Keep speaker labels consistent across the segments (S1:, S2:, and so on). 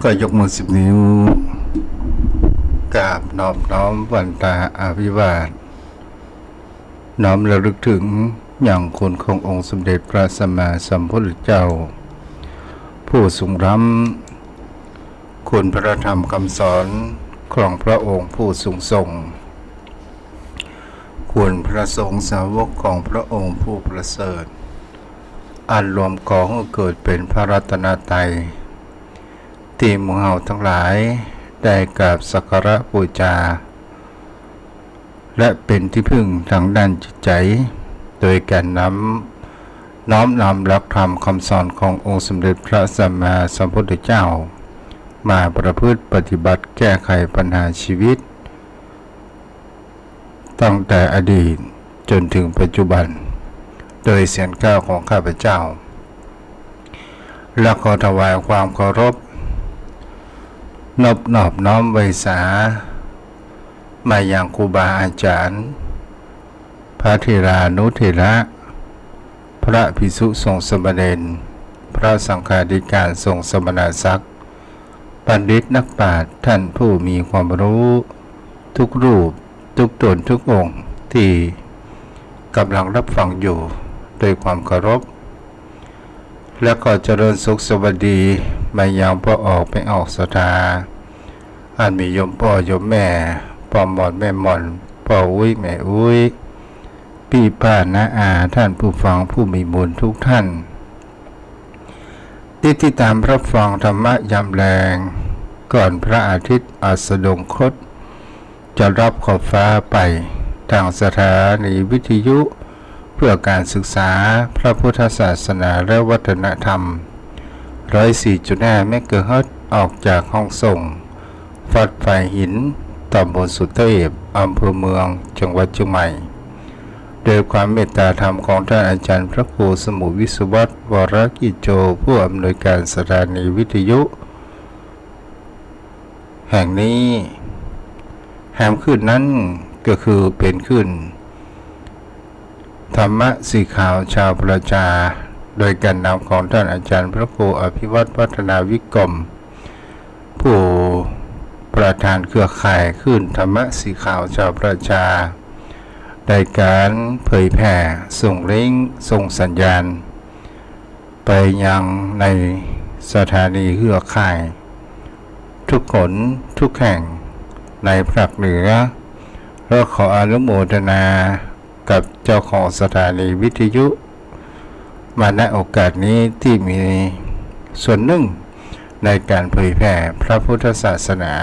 S1: ก็ยกมือ10 นิ้วกราบนอบน้อมวันตาอาภิวาทน้อมระลึกถึงอย่างคุณขององค์สมเด็จพระสัมมาสัมพุทธเจ้าผู้ทรงล้ำคุณพระธรรมคำสอนของพระองค์ผู้สูงส่งคุณพระสงฆ์สาวกของพระองค์ผู้ประเสริฐอันรวมกองเกิดเป็นพระรัตนตรัยที่หมู่เฮาทั้งหลายได้กราบสักการะบูชาและเป็นที่พึ่งทางด้านจิตใจโดยการน้อมนำหลักธรรมคำสอนขององค์สมเด็จพระสัมมาสัมพุทธเจ้ามาประพฤติปฏิบัติแก้ไขปัญหาชีวิตตั้งแต่อดีตจนถึงปัจจุบันโดยเสียงก้าวของข้าพเจ้าและขอถวายความเคารพนอบน้อมไว้สามายังครูบาอาจารย์พระเถรานุเถระพระภิกษุสงฆ์สมณเณรพระสังฆาธิการสงฆ์สมณศักดิ์บัณฑิตนักปราชญ์ท่านผู้มีความรู้ทุกรูปทุกตนทุกองค์ที่กำลังรับฟังอยู่โดยความเคารพและก็เจริญสุขสวัสดีมายังพ่อออกไปออกศรัทธาอันมีโยมพ่อโยมแม่พ่อหมอนแม่หมอนพ่ออุ้ยแม่อุ้ยพี่ป้าน้าอาท่านผู้ฟังผู้มีบุญทุกท่านที่ติดตามรับฟังธรรมะยามแลงก่อนพระอาทิตย์อัสดงคตจะรับขอบฟ้าไปทางสถานีวิทยุเพื่อการศึกษาพระพุทธศาสนาและวัฒนธรรม104.5 เมกะเฮิรตซ์ออกจากห้องส่งวัดไฟหินตำบลสุเทพอำเภอเมืองจังหวัดเชียงใหม่โดยความเมตตาธรรมของท่านอาจารย์พระครูสมุวิศวัตรวรกิจโจผู้อำนวยการสถานีวิทยุแห่งนี้แหมขึ้นนั้นก็คือเป็นขึ้นธรรมะสีขาวชาวประชาโดยการนำของท่านอาจารย์พระครูอภิวัตรวัฒนาวิกรมผู้ประธานเครือข่ายขึ้นธรรมะสีขาวชาวประชาได้การเผยแผ่ส่งลิงก์ส่งสัญญาณไปยังในสถานีเครือข่ายทุกคนทุกแห่งในภาคเหนือและขออนุโมทนากับเจ้าของสถานีวิทยุมาณโอกาสนี้ที่มีส่วนหนึ่งในการเผยแผ่พระพุทธศาสนา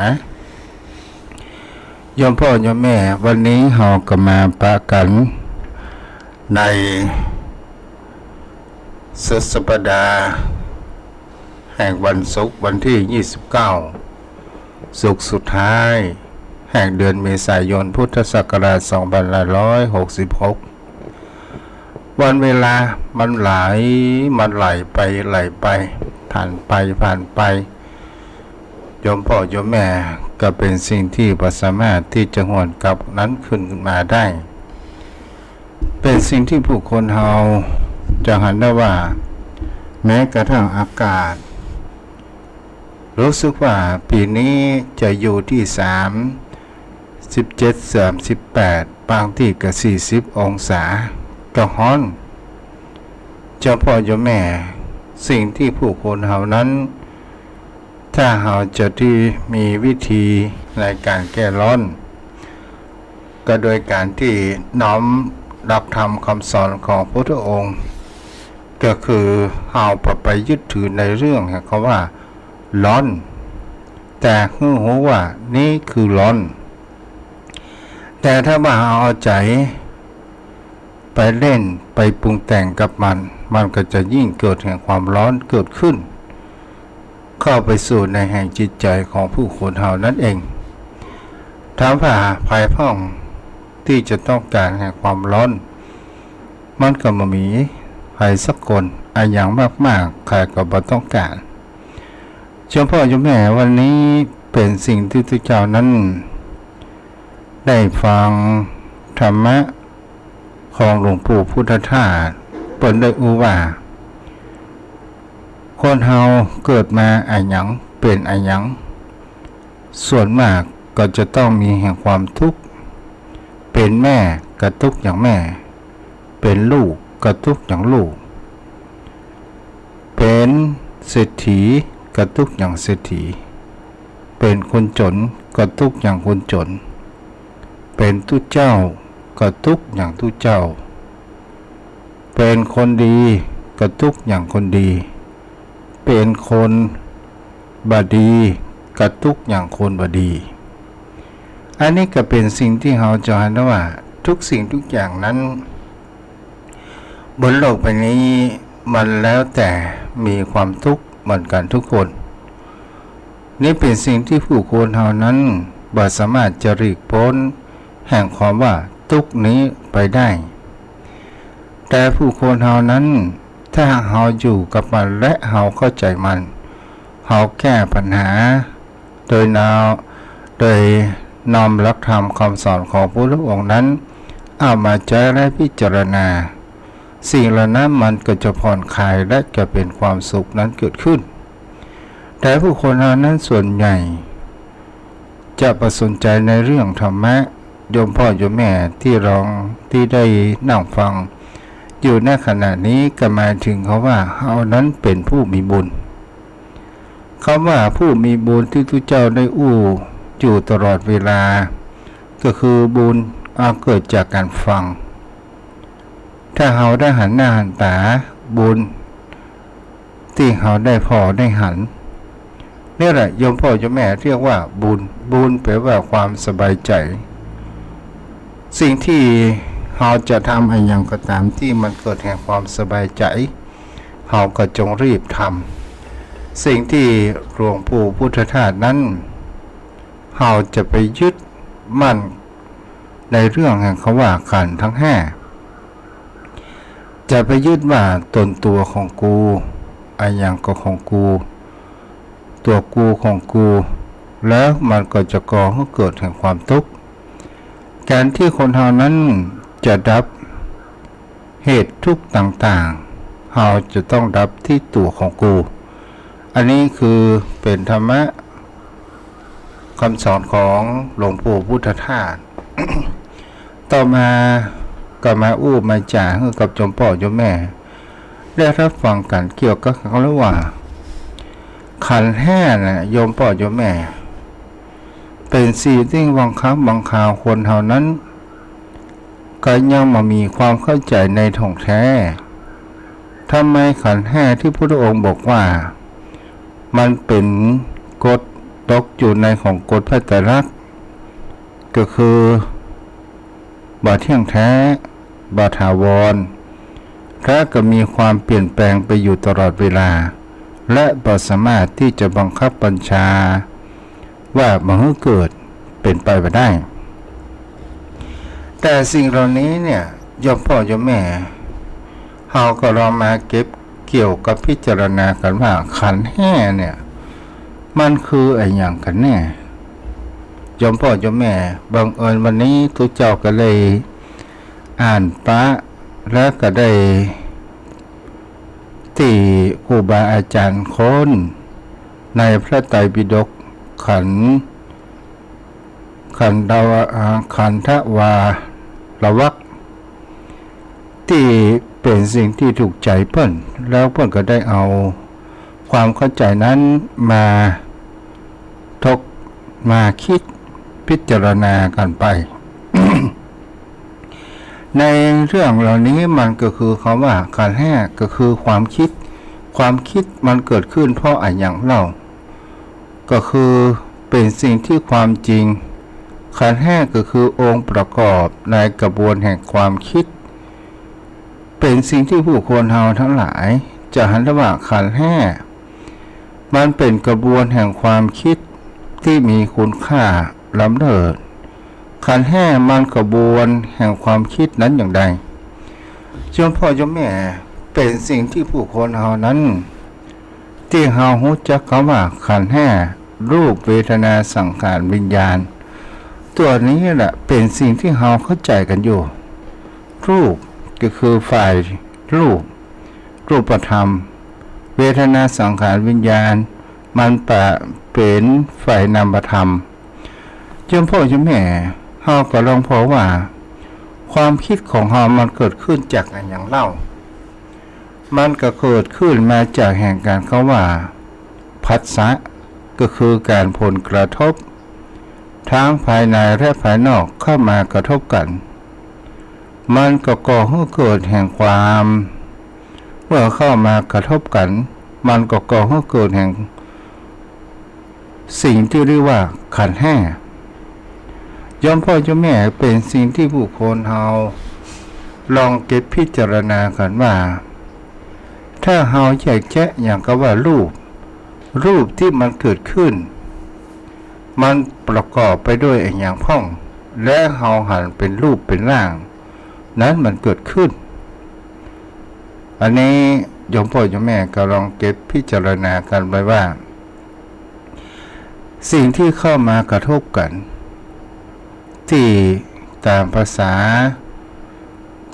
S1: โยมพ่อโยมแม่วันนี้เราก็มาปะกันในสุดสัปดาห์แห่งวันศุกร์วันที่29ศุกร์สุดท้ายแห่งเดือนเมษายนพุทธศักราช2566วันเวลามันไหลไปผ่านไปโยมพ่อโยมแม่ก็เป็นสิ่งที่บ่สามารถที่จะหวนกลับนั้นขึ้นมาได้เป็นสิ่งที่ผู้คนเฮาจะหันได้ว่าแม้กระทั่งอากาศรู้สึกว่าปีนี้จะอยู่ที่17-38บางที่ก็40องศาก็ร้อนเจ้าพ่อเจ้าแม่สิ่งที่ผู้คนเฮานั้นถ้าเฮาจะที่มีวิธีในการแก้ร้อนก็โดยการที่น้อมหลักธรรมคำสอนของพระพุทธองค์ก็คือเฮาไปยึดถือในเรื่องคำว่าร้อนแต่คือหัวว่านี่คือร้อนแต่ถ้าว่าเอาใจไปเล่นไปปรุงแต่งกับมันก็จะยิ่งเกิดแห่งความร้อนเกิดขึ้นเข้าไปสู่ในแห่งจิตใจของผู้คนเฮานั่นเองถามว่าภายพ้องที่จะต้องการแห่งความร้อนมันก็บ่มีใครสักคนอย่างมากๆใครก็บ่ต้องการเจ้าพ่อเจ้าแม่วันนี้เป็นสิ่งที่ทุกเจ้านั้นได้ฟังธรรมะของหลวงปู่พุทธทาสเปิ้นได้ว่าคนเฮาเกิดมาหยัง เป็นอะไรยังส่วนมากก็จะต้องมีแห่งความทุกข์เป็นแม่ก็ทุกข์อย่างแม่เป็นลูกก็ทุกข์อย่างลูกเป็นเศรษฐีก็ทุกข์อย่างเศรษฐีเป็นคนจนก็ทุกข์อย่างคนจนเป็นทุเจ้าก็ทุกข์อย่างทุเจ้าเป็นคนดีก็ทุกข์อย่างคนดีเป็นคนบดีก็ทุกข์อย่างคนบดีอันนี้ก็เป็นสิ่งที่เราจะเห็นว่าทุกสิ่งทุกอย่างนั้นบนโลกใบนี้มันแล้วแต่มีความทุกข์เหมือนกันทุกคนนี่เป็นสิ่งที่ผู้คนเท่านั้นบ่สามารถจะหลีกพ้นแห่งความว่าทุกข์นี้ไปได้แต่ผู้คนเท่านั้นถ้าเราอยู่กับมันและเราเข้าใจมันเราแก้ปัญหาโดยน้อมหลักธรรมคำสอนของพระองค์นั้นเอามาใช้และพิจารณาสิ่งเหล่านั้นมันก็จะผ่อนคลายและจะเป็นความสุขนั้นเกิดขึ้นแต่ผู้คนเหล่านั้นส่วนใหญ่จะประสนใจในเรื่องธรรมะโยมพ่อโยมแม่ที่ได้นั่งฟังอยู่ในขณะนี้ก็หมายถึงเขาว่าเขานั้นเป็นผู้มีบุญคำว่าผู้มีบุญที่ทุกเจ้าได้อยู่ตลอดเวลาก็คือบุญเกิดจากการฟังถ้าเขาได้หันหน้าหันตาบุญที่เขาได้พอได้หันนี่แหละโยมพ่อโยมแม่เรียกว่าบุญแปลว่าความสบายใจสิ่งที่เราจะทำอะไรอย่างก็ตามที่มันเกิดแห่งความสบายใจเราก็จงรีบทำสิ่งที่หลวงปู่พุทธทาสนั้นเราจะไปยึดมั่นในเรื่องแห่งคำว่าขันธ์ทั้งห้าจะไปยึดว่าตนตัวของกูอะไรอย่างก็ของกูตัวกูของกูแล้วมันก็จะก่อให้เกิดแห่งความทุกข์การที่คนเฮานั้นจะดับเหตุทุกข์ต่างๆเฮาจะต้องดับที่ตัวของกูอันนี้คือเป็นธรรมะคำสอนของหลวงปู่พุทธทาส ต่อมาก็มามาจ่าให้กับโยมพ่อโยมแม่ได้รับฟังกันเกี่ยวกับเขาเรียกว่าขันธ์ห้านะโยมพ่อโยมแม่เป็นสิ่งที่บางครั้งบางคราวคนเท่านั้นก็ยังมามีความเข้าใจในท่องแท้ทำไมขันธ์ห้าที่พระองค์บอกว่ามันเป็นกฎตกอยู่ในของกฎพระไตรลักษณ์ก็คือบาเที่ยงแท้บาถาวรและก็มีความเปลี่ยนแปลงไปอยู่ตลอดเวลาและบ่สามารถที่จะบังคับบัญชาว่ามันเกิดเป็นไปไม่ได้แต่สิ่งเหล่านี้เนี่ยโยมพ่อโยมแม่เราก็ลองมาเก็บเกี่ยวกับพิจารณากันว่าขันธ์ห้าเนี่ยมันคืออะไรอย่างกันแน่โยมพ่อโยมแม่บังเอิญวันนี้ทุกเจ้าก็เลยอ่านพระแล้วก็ได้ที่ครูบาอาจารย์คนในพระไตรปิฎกขันธวาระวักที่เป็นสิ่งที่ถูกใจเพิ่นแล้วเพิ่นก็ได้เอาความเข้าใจนั้นมาทกมาคิดพิจารณากันไป ในเรื่องเหล่านี้มันก็คือคำว่าขันธ์ห้าก็คือความคิดมันเกิดขึ้นเพราะอะไรอย่างเล่าก็คือเป็นสิ่งที่ความจริงขันธ์ห้าก็คือองค์ประกอบในกระบวนแห่งความคิดเป็นสิ่งที่ผู้คนเฮาทั้งหลายจะหันว่าขันธ์ห้ามันเป็นกระบวนแห่งความคิดที่มีคุณค่าล้ำเลิศขันธ์ห้ามันกระบวนแห่งความคิดนั้นอย่างใดโยมพ่อโยมแม่เป็นสิ่งที่ผู้คนเฮานั้นที่เฮารู้จักคำว่าขันธ์ห้ารูปเวทนาสังขารวิญญาณตัวนี้แหละเป็นสิ่งที่เฮาเข้าใจกันอยู่รูปก็คือฝ่ายรูปธรรมเวทนาสังขารวิญญาณ มันเป็นฝ่ายนามธรรมเจ้าพ่อเจ้าแม่เฮาก็ลองพอว่าความคิดของเฮามันเกิดขึ้นจากอะไรอย่างเล่ามันก็เกิดขึ้นมาจากแห่งการเขาว่าผัสสะก็คือการผลกระทบทั้งภายในและภายนอกเข้ามากระทบกันมันก็ก่อให้เกิดแห่งความเมื่อเข้ามากระทบกันมันก็ก่อให้เกิดแห่งสิ่งที่เรียกว่าขันธ์ห้าย่อมพ่อเจ้าแม่เป็นสิ่งที่ผู้คนเฮาลองเก็บพิจารณากันว่าถ้าเฮาแยกแยะอย่างก็ว่ารูปที่มันเกิดขึ้นมันประกอบไปด้วยอย่างพ่องและเฮาหันเป็นรูปเป็นร่างนั้นมันเกิดขึ้นอันนี้โยมพ่อโยมแม่ก็ลองเก็บพิจารณากันไว้ว่าสิ่งที่เข้ามากระทบกันที่ตามภาษา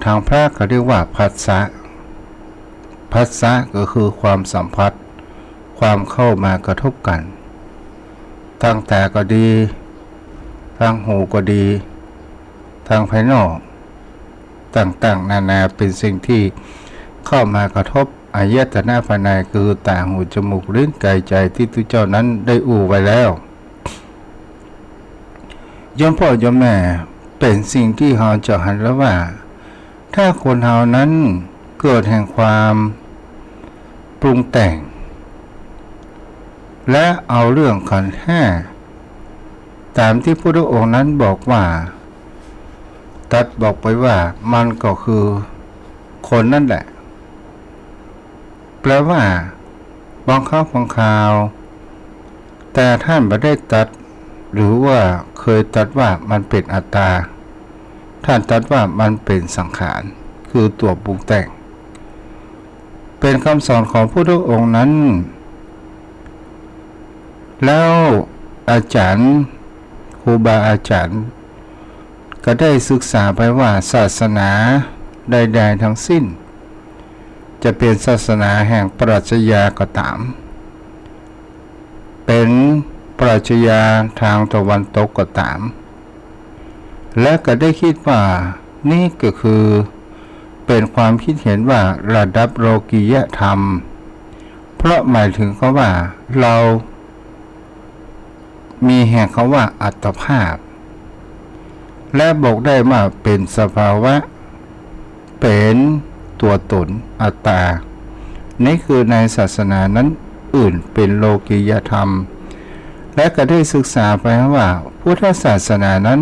S1: ทางพระเขาเรียกว่าผัสสะก็คือความสัมผัสความเข้ามากระทบกันทางตาก็ดีทางหูก็ดีทางภายนอกต่างๆนานาเป็นสิ่งที่เข้ามากระทบอายตนะภายในคือตาหูจมูกลิ้นกายใจที่ทุกเจ้านั้นได้ไว้แล้วย่อมพ่อย่อมแม่เป็นสิ่งที่เราจะหันแล้วว่าถ้าคนเรานั้นเกิดแห่งความปรุงแต่งและเอาเรื่องขันธ์ห้าตามที่พระองค์นั้นบอกว่าตัดบอกไปว่ามันก็คือคนนั่นแหละแปลว่าบางครั้งบางคราวแต่ท่านไม่ได้ตัดหรือว่าเคยตัดว่ามันเป็นอัตตาท่านตัดว่ามันเป็นสังขารคือตัวปรุงแต่งเป็นคำสอนของพระองค์นั้นแล้วอาจารย์ครูบาอาจารย์ก็ได้ศึกษาไปว่าศาสนาใดๆทั้งสิ้นจะเป็นศาสนาแห่งปรัชญาก็ตามเป็นปรัชญาทางตะวันตกก็ตามและก็ได้คิดว่านี่ก็คือเป็นความคิดเห็นว่าระดับโลกียธรรมเพราะหมายถึงเขาว่าเรามีแห่งเขาว่าอัตภาพและบอกได้ว่าเป็นสภาวะเป็นตัวตนอัตตานี่คือในศาสนานั้นอื่นเป็นโลกียธรรมและก็ได้ศึกษาไปว่าพุทธศาสนานั้น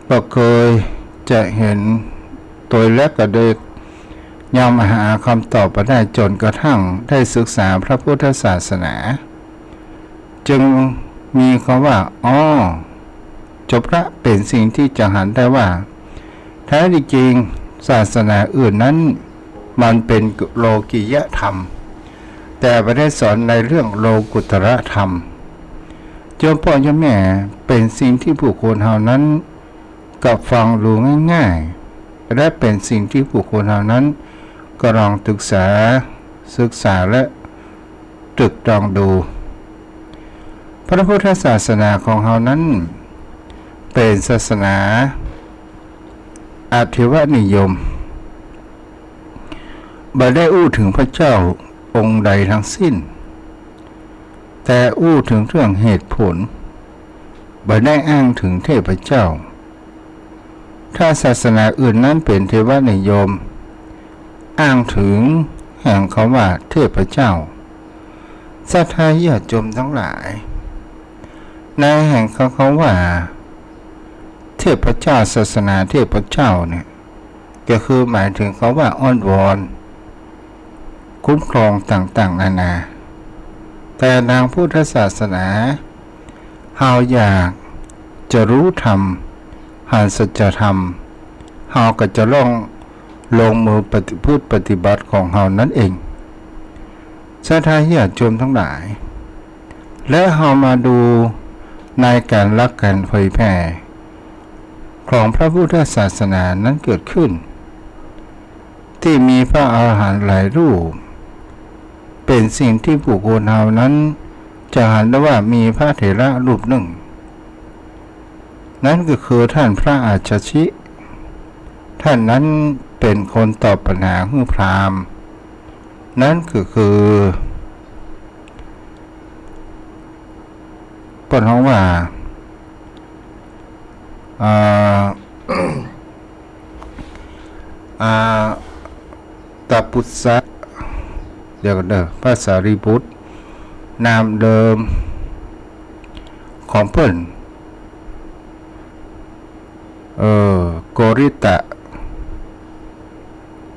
S1: ก็เคยจะเห็นตัวและก็ได้ยอมหาคำตอบมาได้จนกระทั่งได้ศึกษาพระพุทธศาสนาจึงมีคำว่าจบละเป็นสิ่งที่จะหันได้ว่าแท้จริงศาสนาอื่นนั้นมันเป็นโลกียธรรมแต่ไม่ได้สอนในเรื่องโลกุตระธรรมโยมพ่อโยมแม่เป็นสิ่งที่ผู้คนเฮานั้นกับฟังรู้ง่ายๆและเป็นสิ่งที่ผู้คนเฮานั้นก็ลองศึกษาและตรึกตรองดูพระพุทธศาสนาของเฮานั้นเป็นศาสนาอธิวนิยมบ่ได้อู้ถึงพระเจ้าองค์ใดทั้งสิ้นแต่อู้ถึงเรื่องเหตุผลบ่ได้อ้างถึงเทพเจ้าถ้าศาสนาอื่นนั้นเป็นเทวนิยมอ้างถึงแห่งคำว่าเทพเจ้าศรัทธาญาติโยมทั้งหลายในแห่งเขาว่าเทพเจ้าศาสนาเทพเจ้าเนี่ยก็คือหมายถึงเขาว่าอ้อนวอนคุ้มครองต่างๆนานาแต่ทางพุทธศาสนาเฮาอยากจะรู้ธรรมหาสัจธรรมเฮาก็จะลงมือปฏิบัติของเฮานั่นเองศรัทธาญาติโยมทั้งหลายและเฮามาดูในการรักกันเผยแผ่ของพระพุทธศาสนานั้นเกิดขึ้นที่มีพระอรหันต์หลายรูปเป็นสิ่งที่ผู้คนเฮานั้น จะเห็นได้ว่ามีพระเถระรูปหนึ่งนั่นก็คือท่านพระอาชชิท่านนั้นเป็นคนตอบปัญหาให้พราหมณ์นั่นก็คือปนของว่าตาปุษะเดี๋ยวกันเด้อพระสารีบุตรนามเดิมของเพิ่นโกริตะ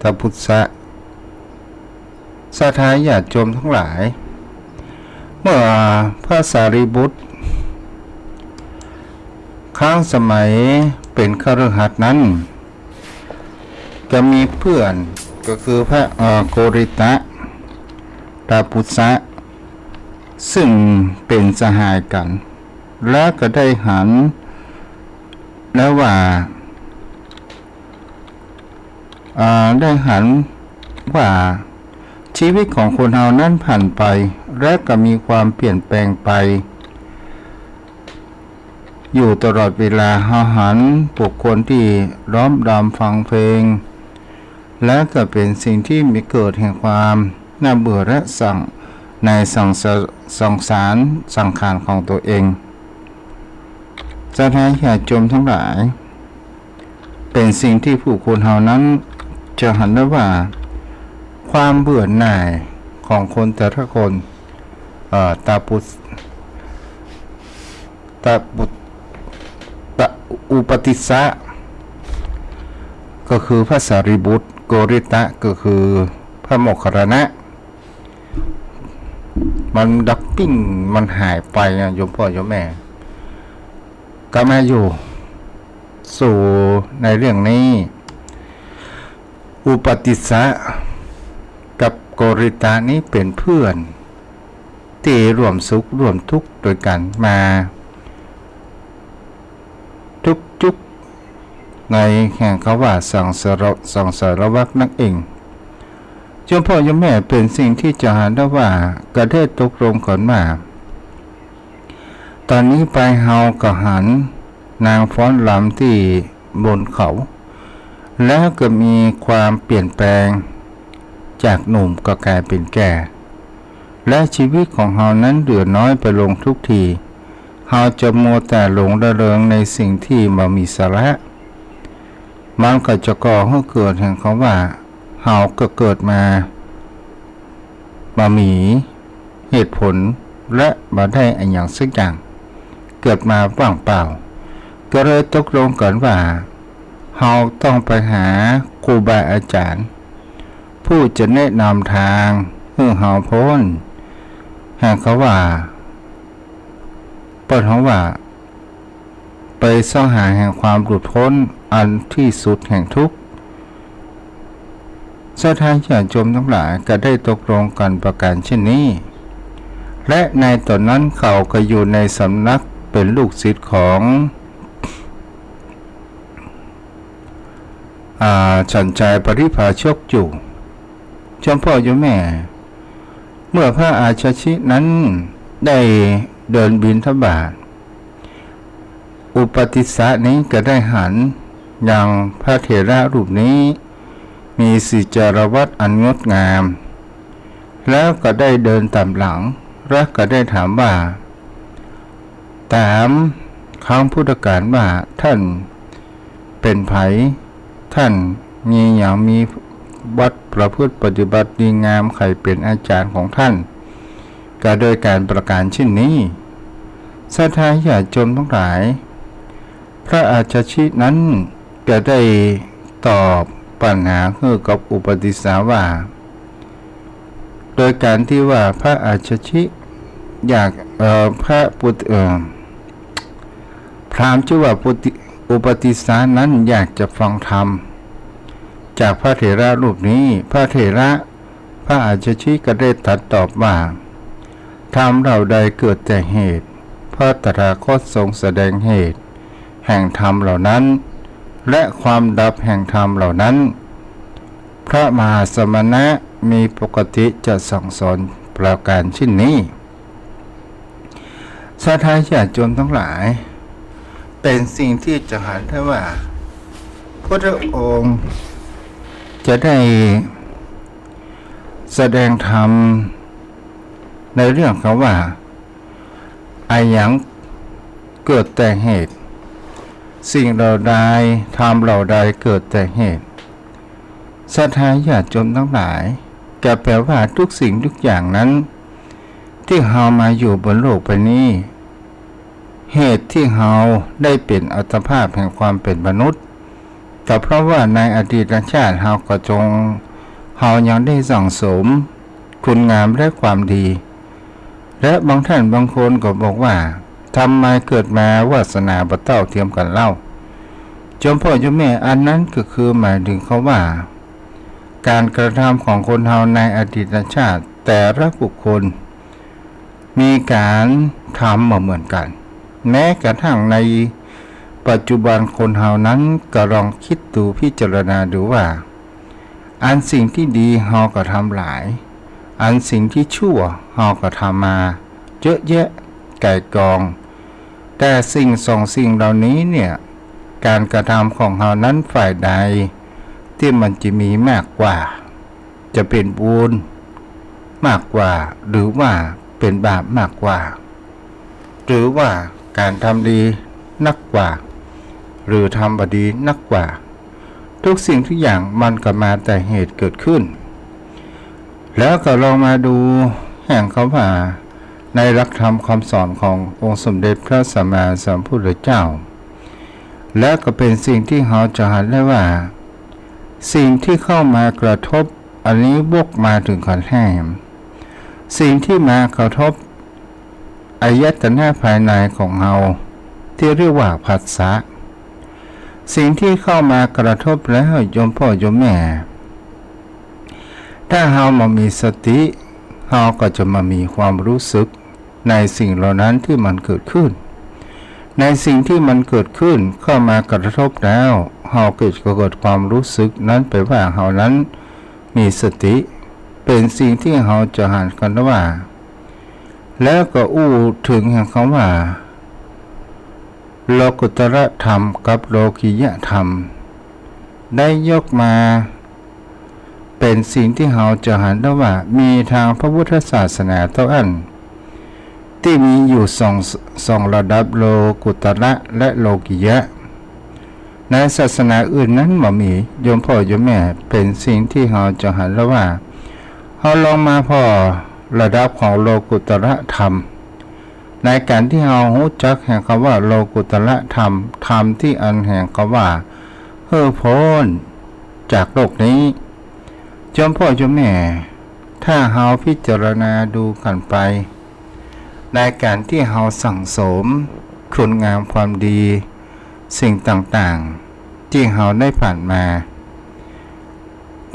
S1: ตาปุษะสาธาญาติโยมทั้งหลายเมื่อพระสารีบุตรข้างสมัยเป็นคฤหัสถ์นั้นจะมีเพื่อนก็คือพระโกริตะตาปุษะซึ่งเป็นสหายกันและก็ได้หันแล้วว่าชีวิตของคนเรานั้นผ่านไปและก็มีความเปลี่ยนแปลงไปอยู่ตลอดเวลาหันบุคคลที่ร้อมรำฟังเพลงและก็เป็นสิ่งที่มีเกิดแห่งความน่าเบื่อและสั่งในสังสารสังขารของตัวเองจะทำให้จมทั้งหลายเป็นสิ่งที่ผู้คนเหล่านั้นจะเห็นได้ว่าความเบื่อหน่ายของคนแต่ละคนตาอุปติสสะก็คือพระสารีบุตรโกริตะก็คือพระโมคคัลลานะมันดับปิ้งมันหายไปโยมพ่อโยมแม่ก็มาอยู่สู่ในเรื่องนี้อุปติสสะกับโกริตะนี้เป็นเพื่อนที่ร่วมสุขร่วมทุกข์โดยกันมาทุกในแห่งเขาว่าสังสารวัฏนั่นเองเจ้าพ่อเจ้าแม่เป็นสิ่งที่จะหาได้ว่ากระเทศตกลงก่อนมาตอนนี้ไปเฮาก็หันนางฟ้อนลำที่บนเขาแล้วก็มีความเปลี่ยนแปลงจากหนุ่มก็กลายเป็นแก่และชีวิตของเฮานั้นเหลือน้อยไปลงทุกทีเฮาจะมัวแต่หลงระเริงในสิ่งที่บ่มีสาระมันก็จะก่อให้เกิดแห่งคำว่าเฮาก็เกิดมาบ่มีเหตุผลและบ่ได้อันอย่างสักอย่างเกิดมาว่างเปล่าก็เลยตกลงกันว่าเฮาต้องไปหาครูบาอาจารย์ผู้จะแนะนำทางให้เฮาพ้นแห่งเขาว่าเปิดเขาว่าไปซ่อหาแห่งความหลุดพ้นอันที่สุดแห่งทุกข์สถานญาติโยมทั้งหลายก็ได้ตกลงกันประการเช่นนี้และในตอนนั้นเขาก็อยู่ในสำนักเป็นลูกศิษย์ของฉันใจปริภาชกอยู่เจ้าพ่อเจ้าแม่เมื่อพระอาชชินั้นได้เดินบิณฑบาตอุปติสสะนี้ก็ได้หันอย่างพระเถระรูปนี้มีสิจารวัตรอันงดงามแล้วก็ได้เดินตามหลังและก็ได้ถามว่าถามครั้งพุทธกาลว่าท่านเป็นไผท่านมีอย่างมีวัดประพฤติปฏิบัติดีงามใครเป็นอาจารย์ของท่านก็โดยการประการเช่นนี้ศรัทธาญาติโยมทั้งหลายพระอาชชินั้นก็ได้ตอบปัญหาคือกับอุปติสสะว่าโดยการที่ว่าพระอาชชิอยากพระปุตพราหมณ์ชื่อว่าอุปติสสะนั้นอยากจะฟังธรรมจากพระเถระรูปนี้พระเถระพระอาชชิก็ได้ตรัสตอบว่าธรรมเหล่าใดเกิดแต่เหตุพระตถาคตทรงแสดงเหตุแห่งธรรมเหล่านั้นและความดับแห่งธรรมเหล่านั้นพระมหาสมณะมีปกติจะสั่งสอนประการเช่นนี้ ศรัทธาญาติโยมทั้งหลายเป็นสิ่งที่จะหันได้ว่าพระองค์จะได้แสดงธรรมในเรื่องเขาว่าอายังเกิดแต่เหตุสิ่งเราใดทำเราใดเกิดแต่เหตุศรัทธาญาติโยมทั้งหลายก็แปลว่าทุกสิ่งทุกอย่างนั้นที่เรามาอยู่บนโลกใบนี้เหตุที่เราได้เป็นอัตภาพแห่งความเป็นมนุษย์ก็เพราะว่าในอดีตชาติเรายังได้สั่งสมคุณงามและความดีและบางท่านบางคนก็บอกว่าทำไมเกิดมาวาสนาบ่เท่าเทียมกันเล่าเจ้าพ่อเจ้าแม่อันนั้นก็คือหมายถึงเขาว่าการกระทำของคนเราในอดีตชาติแต่ละบุคคลมีการทำมาเหมือนกันแม้กระทั่งในปัจจุบันคนเรานั้นก็ลองคิดดูพิจารณาดูว่าอันสิ่งที่ดีเราก็ทำหลายอันสิ่งที่ชั่วเราก็ทำมาเยอะแยะไก่กองแต่สิ่งเหล่านี้เนี่ยการกระทำของเรานั้นฝ่ายใดที่มันจะมีมากกว่าจะเป็นบุญมากกว่าหรือว่าเป็นบาปมากกว่าหรือว่าการทำดีนักกว่าหรือทำบดีนักกว่าทุกสิ่งทุกอย่างมันก็มาแต่เหตุเกิดขึ้นแล้วก็ลองมาดูแห่งเขาว่าในหลักธรรมคำสอนขององค์สมเด็จพระสัมมาสัมพุทธเจ้าและก็เป็นสิ่งที่เราจะเห็นได้ว่าสิ่งที่เข้ามากระทบอันนี้วกมาถึงขันธ์ห้าสิ่งที่มากระทบอายตนะภายในของเราที่เรียกว่าผัสสะสิ่งที่เข้ามากระทบแล้วโยมพ่อโยมแม่ถ้าเรามามีสติเราก็จะมามีความรู้สึกในสิ่งเหล่านั้นที่มันเกิดขึ้นในสิ่งที่มันเกิดขึ้นเข้ามากระทบแล้วเราเกิดความรู้สึกนั้นไปว่าเรานั้นมีสติเป็นสิ่งที่เราจะหันกันว่าแล้วก็ถึงอย่างคำว่าโลกุตระธรรมกับโลกิยธรรมได้ยกมาเป็นสิ่งที่เราจะหันได้ว่ามีทางพระพุทธศาสนาเท่านั้นที่มีอยู่สองระดับโลกุตระและโลกิยะในศาสนาอื่นนั้นบ่มีโยมพ่อโยมแม่เป็นสิ่งที่เราจะหันได้ว่าเราลองมาพอระดับของโลกุตระธรรมในการที่เรารู้จักแห่งคำว่าโลกุตระธรรมธรรมที่อันแห่งคำว่าพ้นจากโลกนี้โยมพ่อโยมแม่ถ้าเราพิจารณาดูกันไปในการที่เราสั่งสมคุณงามความดีสิ่งต่างๆที่เราได้ผ่านมา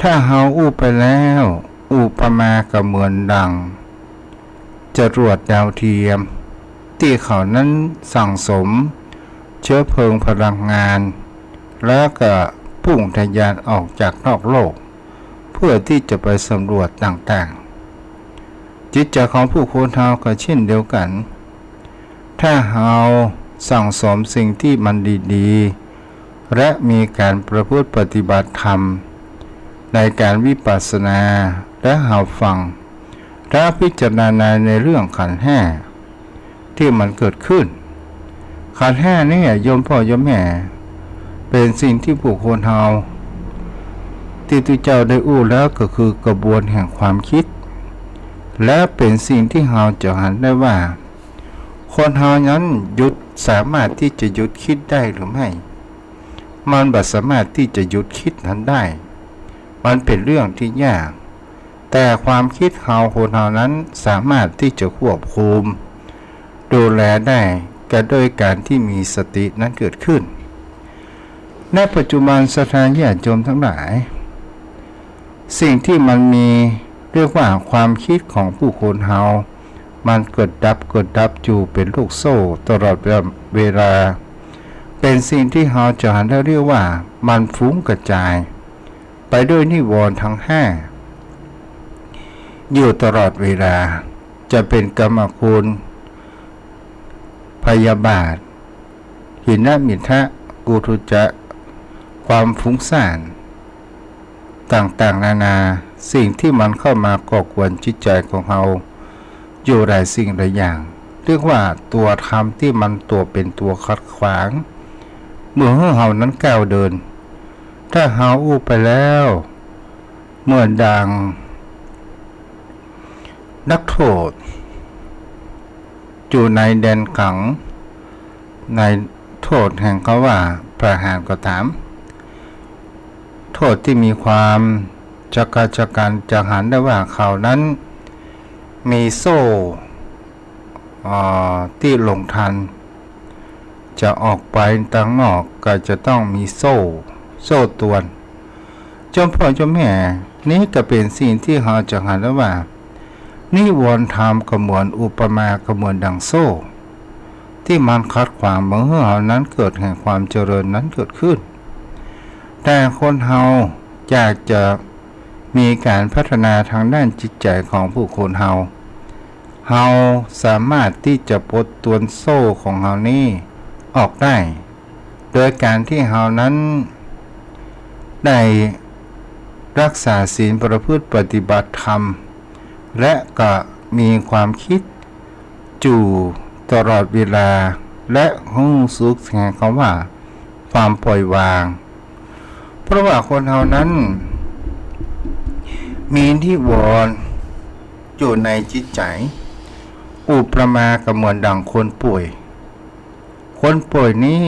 S1: ถ้าเราไปแล้วอุปมากับเหมือนดังจรวดดาวเทียมที่เขานั้นสั่งสมเชื้อเพลิงพลังงานแล้วก็พุ่งทะยานออกจากนอกโลกเพื่อที่จะไปสำรวจต่างๆจิตใจของผู้คนเราก็เช่นเดียวกันถ้าเราสั่งสมสิ่งที่มันดีๆและมีการประพฤติปฏิบัติธรรมในการวิปัสสนาและเราฟังและพิจารณาในเรื่องขันธ์ห้าที่มันเกิดขึ้นขันธ์ห้านี่โยมพ่อโยมแม่เป็นสิ่งที่ผู้คนเราที่ตุเจ้าได้แล้วก็คือกระบวนแห่งความคิดและเป็นสิ่งที่เราจะเห็นได้ว่าคนเรานั้นสามารถที่จะหยุดคิดได้หรือไม่มันบ่สามารถที่จะหยุดคิดนั้นได้มันเป็นเรื่องที่ยากแต่ความคิดคนเรานั้นสามารถที่จะควบคุมดูแลได้ก็โดยการที่มีสตินั้นเกิดขึ้นในปัจจุบันศรัทธาญาติโยมทั้งหลายสิ่งที่มันมีเรียกว่าความคิดของผู้คนเรามันเกิดดับอยู่เป็นลูกโซ่ตลอดเวลาเป็นสิ่งที่เราจะเรียกว่ามันฟุ้งกระจายไปด้วยนิวรณ์ทั้งห้าอยู่ตลอดเวลาจะเป็นกรรมคุณ พยาบาทหินมิทะกุทุจะความฟุ้งซ่านต่างๆนานาสิ่งที่มันเข้ามาก่อกวนจิตใจของเราอยู่หลายสิ่งหลายอย่างเรียกว่าตัวธรรมที่มันตัวเป็นตัวขัดขวางเมื่อเรานั้นก้าวเดินถ้าเราอู้ไปแล้วเมื่อดังนักโทษอยู่ในแดนขังในโทษแห่งเขาว่าประหารก็ตามโทษที่มีความจักกันจะหันได้ว่าเขานั้นมีโซ่ที่ลงทันจะออกไปต่างนอกก็จะต้องมีโซ่ตวนเจ้าพ่อเจ้าแม่นี้ก็เป็นสิ่งที่เราจะหันได้ว่านิวรณ์ธรรมก็เหมือนอุปมาก็เหมือนดังโซ่ที่มันขัดขวางเมื่อเรานั้นเกิดแห่งความเจริญนั้นเกิดขึ้นแต่คนเราอยากจะมีการพัฒนาทางด้านจิตใจของผู้คนเราสามารถที่จะปลดตวนโซ่ของเรานี้ออกได้โดยการที่เรานั้นได้รักษาศีลประพฤติปฏิบัติธรรมและก็มีความคิดจู่ตลอดเวลาและรู้สึกแห่งคำว่าความปล่อยวางเพราะว่าคนเรานั้นมีที่วรอยู่ในจิตใจอุปมากับเหมือนดังคนป่วยนี้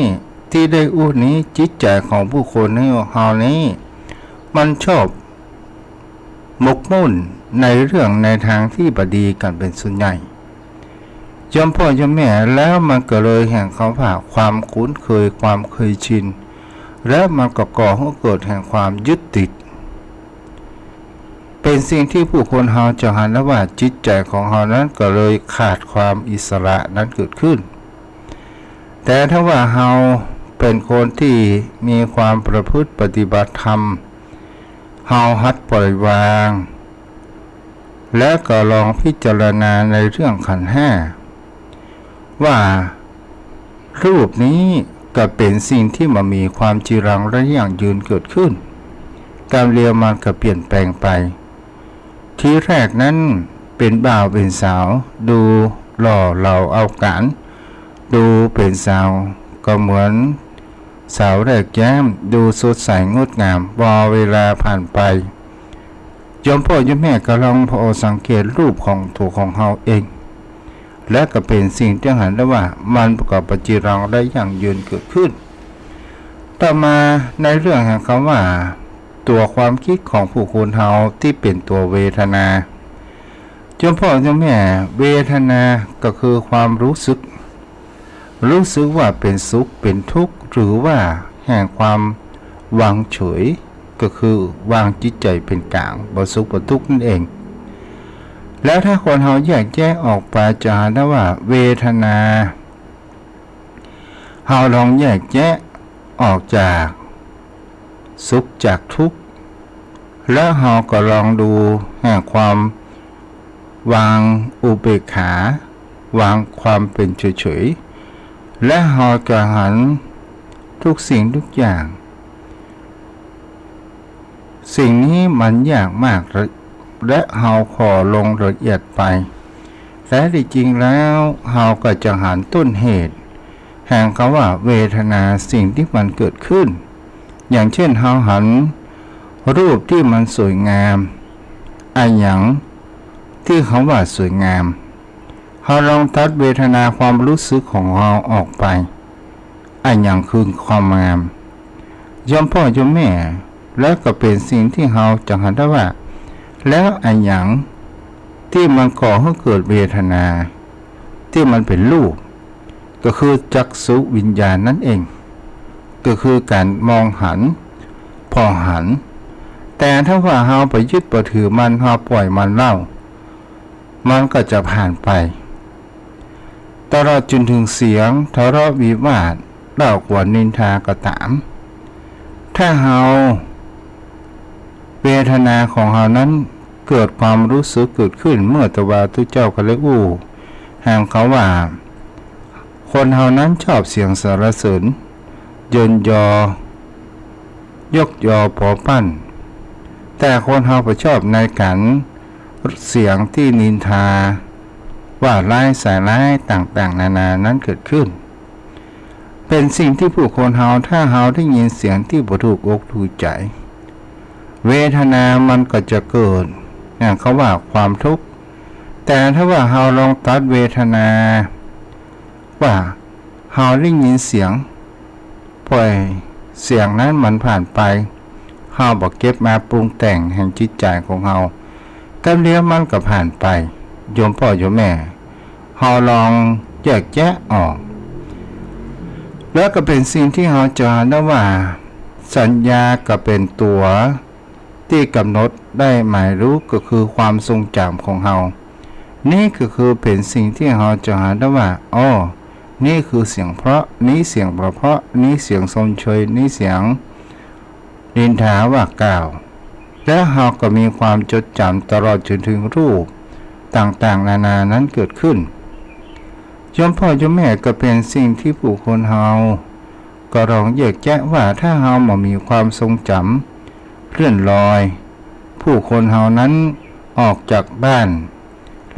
S1: ที่ได้อู้นี้จิตใจของผู้คนในเรานี้มันชอบหมกมุ่นในเรื่องในทางที่บดีกันเป็นส่วนใหญ่ยอมพ่อยอมแม่แล้วมันก็เลยแห่งเขาว่าความคุ้นเคยความเคยชินและมันก็ก่อให้เกิดแห่งความยึดติดเป็นสิ่งที่ผู้คนเราจะหันแล้วว่าจิตใจของเรานั้นก็เลยขาดความอิสระนั้นเกิดขึ้นแต่ถ้าว่าเราเป็นคนที่มีความประพฤติปฏิบัติธรรมเราหัดปล่อยวางและก็ลองพิจารณาในเรื่องขันธ์ห้าว่ารูปนี้ก็เป็นสิ่งที่มันมีความจีรังและยั่งยืนเกิดขึ้นการเรียนมันก็เปลี่ยนแปลงไปทีแรกนั้นเป็นบ่าวเป็นสาวดูหล่อเหลาเอาการดูเป็นสาวก็เหมือนสาวแรกแย้มดูสดใสงดงามพอเวลาผ่านไปยมพ่อยมแม่ก็ลองพอสังเกตรูปของตัวของเราเองและก็เป็นสิ่งที่เห็นได้ว่ามันประกอบปฏิรังได้อย่างยืนเกิดขึ้นต่อมาในเรื่องแห่งคำว่าตัวความคิดของผู้คนเราที่เป็นตัวเวทนาเจ้าพ่อเจ้าแม่เวทนาก็คือความรู้สึกว่าเป็นสุขเป็นทุกข์หรือว่าแห่งความวางเฉยก็คือวางจิตใจเป็นกลางบ่สุขบ่ทุกข์นั่นเองแล้วถ้าคนเราแยกแยะออกไปจะเห็นได้ว่าเวทนาเราลองแยกแยะออกจากสุขจากทุกข์แล้วเราก็ลองดูแห่งความวางอุเบกขาวางความเป็นเฉยๆและเราก็หันทุกสิ่งทุกอย่างสิ่งนี้มันยากมากและเราขอลงละเอียดไปและที่จริงแล้วเราก็จะหันต้นเหตุแห่งคำว่าเวทนาสิ่งที่มันเกิดขึ้นอย่างเช่นเราหันรูปที่มันสวยงามอย่างที่เขาว่าสวยงามเราลองตัดเวทนาความรู้สึกของเราออกไปอย่างคือความงามยอมพ่อยอมแม่แล้วก็เป็นสิ่งที่เราจะหันได้ว่าแล้วอย่างที่มันก่อให้เกิดเวทนาที่มันเป็นรูปก็คือจักษุวิญญาณนั่นเองก็คือการมองหันพอหันแต่ถ้าว่าเราไปยึดประถือมันเราปล่อยมันเล่ามันก็จะผ่านไปตลอดจนถึงเสียงทะเลาะวิวาทเล่ากวนนินทาก็ตามถ้าเราเวทนาของเรานั้นเกิดความรู้สึกเกิดขึ้นเมื่อตวาทุเจ้าก็เลยแห่งเขาว่า คนเฮานั้นชอบเสียงสรรเสริญยนยอยกยอพอปั้นแต่คนเฮาก็ชอบในการเสียงที่นินทาว่าร้ายใส่ร้ายต่างๆนานานั้นเกิดขึ้นเป็นสิ่งที่ผู้คนเฮาถ้าเฮาได้ยินเสียงที่บ่ถูกอกถูกใจเวทนามันก็จะเกิดอย่างเขาว่าความทุกข์แต่ถ้าว่าเฮาลองตัดเวทนาว่าเฮาได้ยินเสียงปล่อยเสียงนั้นมันผ่านไปเฮาบ่เก็บมาปรุงแต่งแห่งจิตใจของเฮาก็เลี้ยวมันก็ผ่านไปโยมพ่อโยมแม่เฮาลองแยกแยะออกแล้วก็เป็นสิ่งที่เฮาจะได้ว่าสัญญาก็เป็นตัวที่กำหนดได้หมายรู้ก็คือความทรงจำของเฮานี่ก็คือเป็นสิ่งที่เฮาจะหาได้ว่าอ๋อนี่คือเสียงเพราะนี้เสียงเพราะนี้เสียงชมเชยนี้เสียงนินทาว่ากล่าวและเฮาก็มีความจดจำตลอดจนถึงรูปต่างๆนานานั้นเกิดขึ้นโยมพ่อโยมแม่ก็เป็นสิ่งที่ผู้คนเฮาก็ลองแยกแยะว่าถ้าเฮาบ่มีความทรงจำเคลื่อนลอยผู้คนเฮานั้นออกจากบ้าน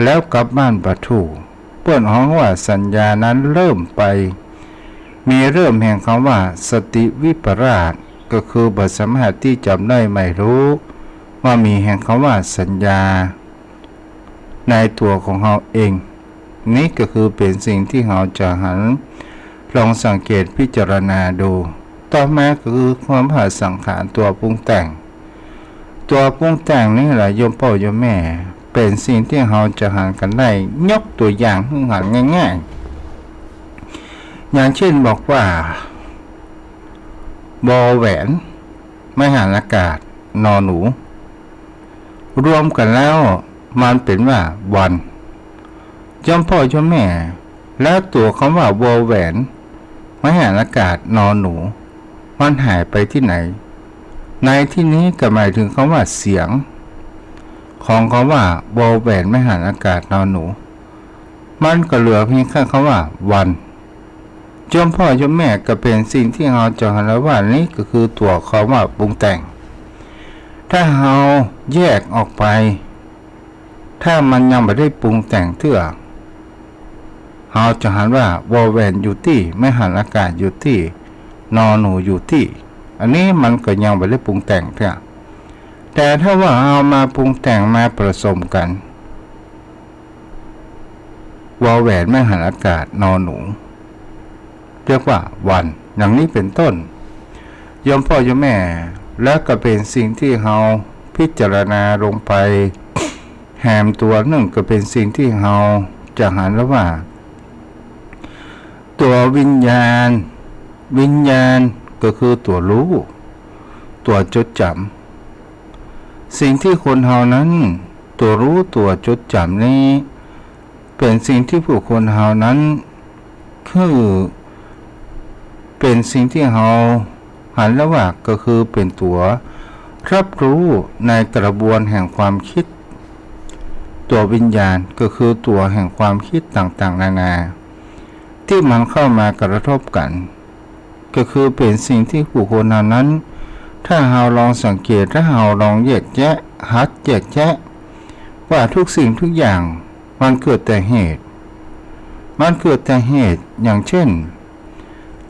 S1: แล้วกลับบ้านบ่ถูกเปิ้นฮ้องว่าสัญญานั้นเริ่มไปมีเริ่มแห่งคำว่าสติวิปราชก็คือบ่สามารถที่จำได้ไม่รู้ว่ามีแห่งคำว่าสัญญาในตัวของเฮาเองนี่ก็คือเป็นสิ่งที่เฮาจะหันลองสังเกตพิจารณาดูต่อมาคือความหาสังขารตัวปรุงแต่งนี่แหละโยมพ่อโยมแม่เป็นสิ่งที่เฮาจะหันกันได้ยกตัวอย่างให้หันง่ายๆอย่างเช่นบอกว่าบอแหวนไม่หันอากาศนอหนูรวมกันแล้วมันเป็นว่าวันโยมพ่อโยมแม่แล้วตัวคำว่าวอแหวนไม่หันอากาศนอหนูมันหายไปที่ไหนในที่นี้ก็หมายถึงคำว่าเสียงของคำว่าวอแหวนไม่หันอากาศนอหนูมันก็เหลือเพียงแค่คำว่าวันโยมพ่อโยมแม่ก็เป็นสิ่งที่เราจะเห็นแล้วว่านี่ก็คือตัวคำว่าปรุงแต่งถ้าเราแยกออกไปถ้ามันยังไม่ได้ปรุงแต่งเท่าเราจะหันว่าวอแหวนอยู่ที่ไม่หันอากาศอยู่ที่นอหนูอยู่ที่อันนี้มันก็ยังไม่ได้ปรุงแต่งเท่าแต่ถ้าว่าเอามาปรุงแต่งมาผสมกันวอแหวนไม่หันอากาศนอหนูเรียกว่าวันอย่างนี้เป็นต้นโยมพ่อโยมแม่แล้วก็เป็นสิ่งที่เราพิจารณาลงไปแหมตัวหนึ่งก็เป็นสิ่งที่เราจะหันแล้วว่าตัววิญญาณก็คือตัวรู้ตัวจดจำสิ่งที่คนเฮานั้นตัวรู้ตัวจดจำนี้เป็นสิ่งที่ผู้คนเฮานั้นคือเป็นสิ่งที่เฮาหันแล้วว่าก็คือเป็นตัวรับรู้ในกระบวนแห่งความคิดตัววิญญาณก็คือตัวแห่งความคิดต่างๆนานาที่มันเข้ามากระทบกันก็คือเป็นสิ่งที่ผู้คนเหล่านั้นถ้าเราลองสังเกตถ้าเราลองแยกแยะหัดแยกแยะว่าทุกสิ่งทุกอย่างมันเกิดแต่เหตุอย่างเช่น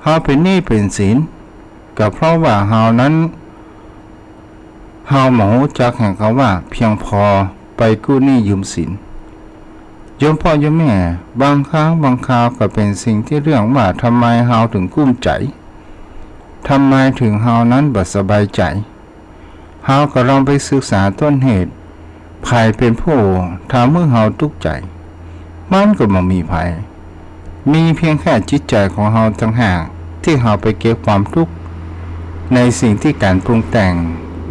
S1: เราเป็นหนี้เป็นสินก็เพราะว่าเรานั้นเราหมอจักแห่งเขาว่าเพียงพอไปกู้หนี้ยืมสินโยมพ่อโยมแม่บางครั้งบางคราวก็เป็นสิ่งที่เรื่องว่าทำไมเราถึงกุ้มใจทำไมถึงเรานั้นบ่สบายใจเราก็ลองไปศึกษาต้นเหตุใครเป็นผู้ทำเมื่อเราทุกข์ใจมันก็บ่มีภัยมีเพียงแค่จิตใจของเราต่างหากที่เราไปเก็บความทุกข์ในสิ่งที่การปรุงแต่ง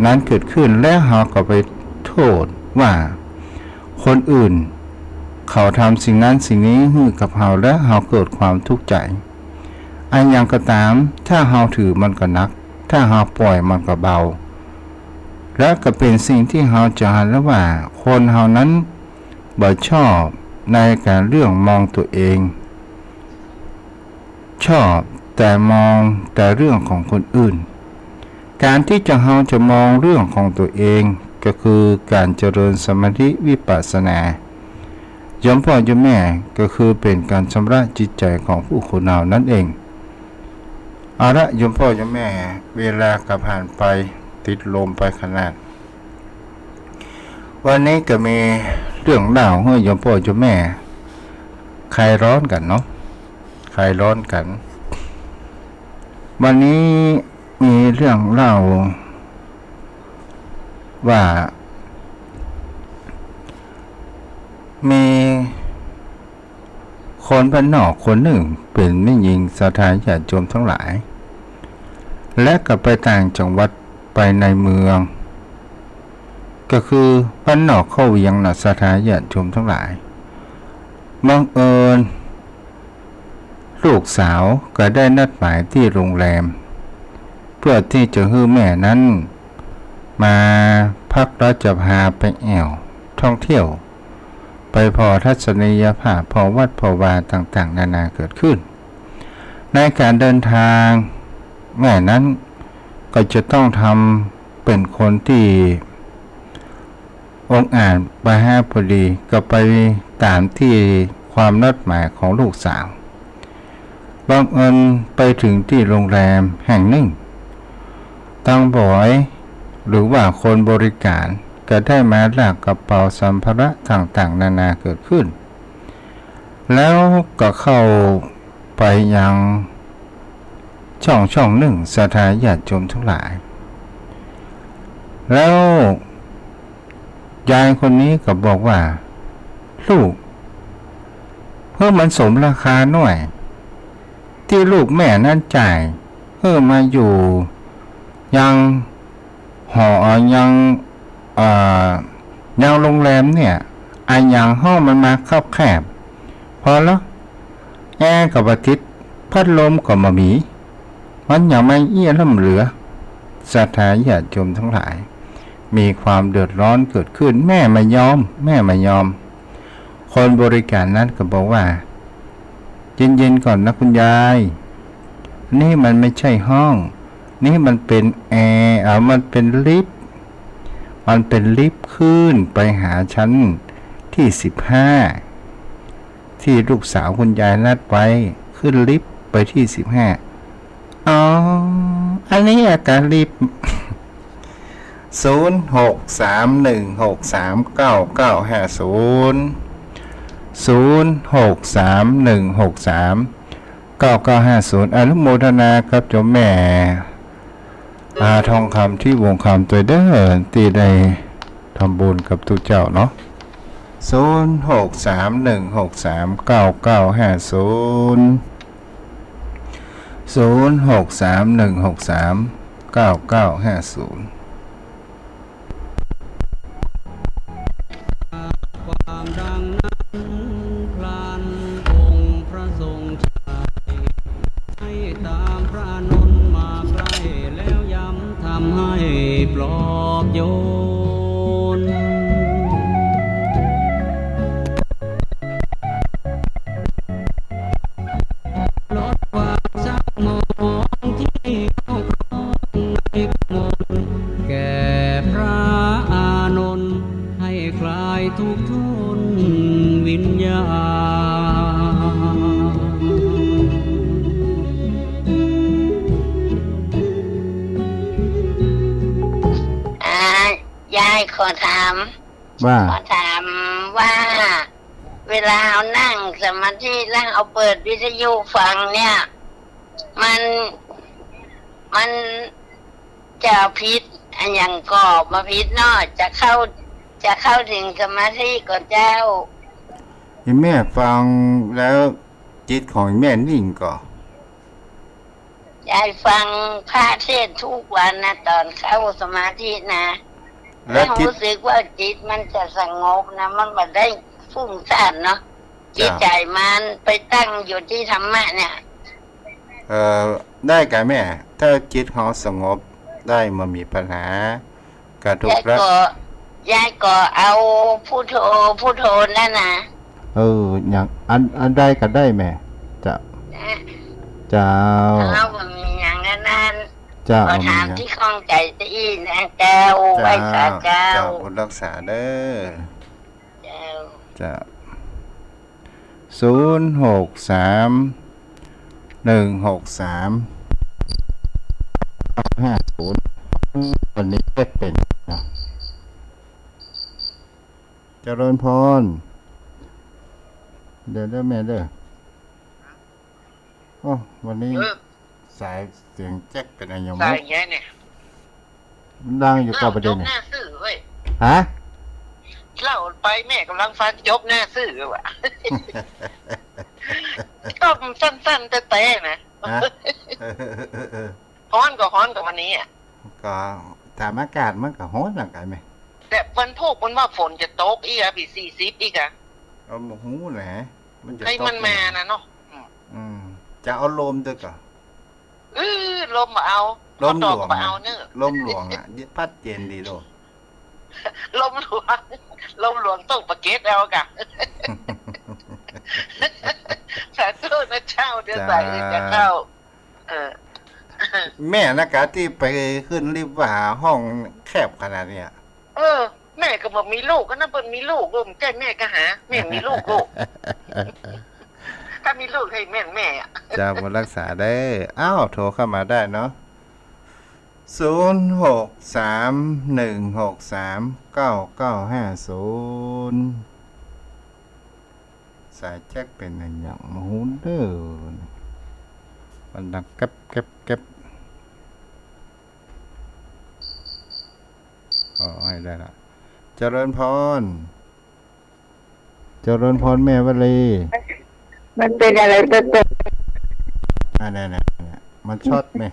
S1: นั้นเกิดขึ้นและเราก็ไปโทษว่าคนอื่นเขาทำสิ่งนั้นสิ่งนี้ให้กับเราและเราเกิดความทุกข์ใจอันอย่างก็ตามถ้าเราถือมันก็หนักถ้าเราปล่อยมันก็เบาและก็เป็นสิ่งที่เราจะเห็นแล้วว่าคนเรานั้นบ่ชอบในการเรื่องมองตัวเอง ชอบแต่มองแต่เรื่องของคนอื่นการที่เราจะมองเรื่องของตัวเองก็คือการเจริญสมาธิวิปัสสนายมพ่อยมแม่ก็คือเป็นการชำระจิตใจของผู้คนเหล่านั้นเองเอาละยมพ่อยมแม่เวลาก็ผ่านไปติดลมไปขนาดวันนี้ก็มีเรื่องเล่าให้ยมพ่อยมแม่คลายร้อนกันเนาะคลายร้อนกันวันนี้มีเรื่องเล่าว่ามีคนบ้านนอกคนหนึ่งเป็นแม่หญิงศรัทธาญาติโยมทั้งหลายและก็ไปต่างจังหวัดไปในเมืองก็คือบ้านนอกเข้าเวียงนะศรัทธาญาติโยมทั้งหลายบังเอิญลูกสาวก็ได้นัดหมายที่โรงแรมเพื่อที่จะให้แม่นั้นมาพักแล้วจะพาไปแอวท่องเที่ยวไปพอทัศนียภาพพอวัดพอวาต่างๆนานาเกิดขึ้นในการเดินทางแม่นั้นก็จะต้องทำเป็นคนที่องค์อาจไปหาพอดีก็ไปตามที่ความนัดหมายของลูกสาวบังเอิญไปถึงที่โรงแรมแห่งหนึ่งตั้งบ่อยหรือว่าคนบริการก็ได้มาลากกระเป๋าสัมภาระต่างๆนานาเกิดขึ้นแล้วก็เข้าไปยังช่องหนึ่งศรัทธาญาติโยมทั้งหลายแล้วยายคนนี้ก็บอกว่าลูกเพื่อมันสมราคาหน่อยที่ลูกแม่นั้นจ่ายเพื่อมาอยู่ยังหอยังโรงแรมเนี่ยอย่างห้องมันมาคับแคบพอแล้วแอร์กับอาทิตย์พัดลมก็มามีมันอย่างไม่เอี้ยล่ำเหลือศรัทธาญาติโยมทั้งหลายมีความเดือดร้อนเกิดขึ้นแม่ไม่ยอมคนบริการนั้นก็บอกว่าเย็นๆก่อนนะคุณยายนี่มันไม่ใช่ห้องนี่มันเป็นแอร์มันเป็นลิฟต์ขึ้นไปหาชั้นที่15ที่ลูกสาวคุณยายนัดไว้ขึ้นลิฟต์ไปที่15อันนี้อาการลิฟต์0631639950 อนุโมทนาครับโยมแม่ทองคำที่วงคำตัวเด้อที่ได้ทำบุญกับทุกเจ้าเนาะ0631639950
S2: ความดังนั้นพลันองค์พระทรงชัยให้ตามพระอานนท์มาใกล้แล้วย้ำทำให้ปลอบโยนลดความเศร้าหมองที่เข้าครองในมนแก่พระอานนท์ให้คลายทุกข์ทนวิญญา
S3: ยายขอถามว่าเวลาเอานั่งสมาธิแล้วเอาเปิดวิทยุฟังเนี่ยมันจะพิษอันอย่างกอบมาพิษเนาะจะเข้าถึงสมาธิก่อนเจ้า
S1: แม่ฟังแล้วจิตของแม่นิ่งก่อน
S3: ยายฟังพระเทศน์ทุกวันนะตอนเข้าสมาธินะแล้วรู้สึกว่าจิตมันจะสงบนะมันไม่ได้ฟุ้งซ่านเนาะจิตใจมันไปตั้งอยู่ที่ธรรมะเนี่ย
S1: ได้กับแม่ถ้าจิตเขาสงบได้มามีปัญหากระทุกแล้ว
S3: ยายก็เอาพุทโธนั่นนะ
S1: อย่างอันได้ก็ได้แม่จะ เจ้า
S3: เราก็มีอย่างนั้น
S1: เจ้า
S3: ขอถามที่ข้องใจจะอีนะเจ้าไว้สาเจ้า
S1: บุญรักษาเด้อ
S3: เจ้า
S1: เจ้า063-163-50วันนี้ก็เป็นนะเจริญพรเด้อแม่เด้อโอ้วันนี้สายเสียงแจ๊กเป็นอะไรอย่าง
S3: สายแย่เนี่ย
S1: มันดังอยู่กับประเด็นเนี่ย
S3: หน้าซื่อเว้ย
S1: ฮะ
S3: เล่าไปแม่กำลังฟังจบหน้าซื่อว่ะก็สั้นๆแต่นะฮ้อนกับวันนี้อ่ะ
S1: ก็ถามอากาศมันก็ฮ้อนหลังกันไหม
S3: แต่วันพูกมันว่าฝนจะตกอีกอ่ะพี่40อีกอ่ะ
S1: เอาหูแหละ
S3: มันจะให้มันมานะเนาะ
S1: จะเอาลมด้วยก่อน
S3: ลมมาเอา
S1: ลมหลวงมาเอาเนอะลมหลวงอ่ะยึดพัดเย็นดีด้วย
S3: ลมหลวงต้องประเกตเอากะสาธุนะเจ้าเดี๋ยวใส่จะเข้า
S1: แม่นะกะที่ไปขึ้นรีบว่าห้องแคบขนาดเนี้ย
S3: แม่ก็บอกมีลูกก็น่าเป็นมีลูกลูกแก่แม่ก็หาแม่มีลูกถ้ามีลูกให้แม่อ่ะ
S1: จะบรักษาได้อ้าวโทรเข้ามาได้เนาะ0631639950สายแจ็คเป็นอย่างมาหูเด้อมันดังเก็บให้ได้ละเจริญพรแม่วลี
S3: มันเป็นอะไรเป็น
S1: เนี่ยมันช็อตไหม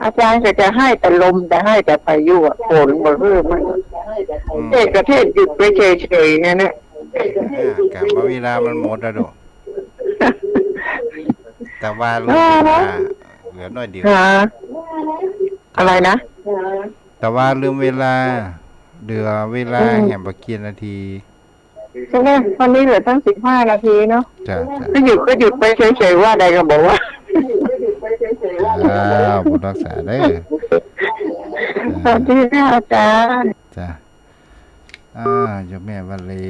S3: อาจารย์จะให้แต่ลมแต่ให้แต่พายุฝนมาเรื่อยมันประเทศหยุดไปเฉยๆเนี่ย
S1: กลับมาเวลามันหมดแล้วดูแต่ว่าเหลือน้อยเดียว
S3: อะไรนะ
S1: แต่ว่าลืมเวลาเหลือเวลาแห่งประกี่นาที
S3: ใช่ไหมวันนี้เหลือตั้ง15 นาทีเนาะก็หยุดไปเฉยๆว่าใดก็บอกว่า
S1: บุญรักษาได้
S3: สวัสดีค่ะอาจารย์
S1: จ้ะโยมแม่วันลี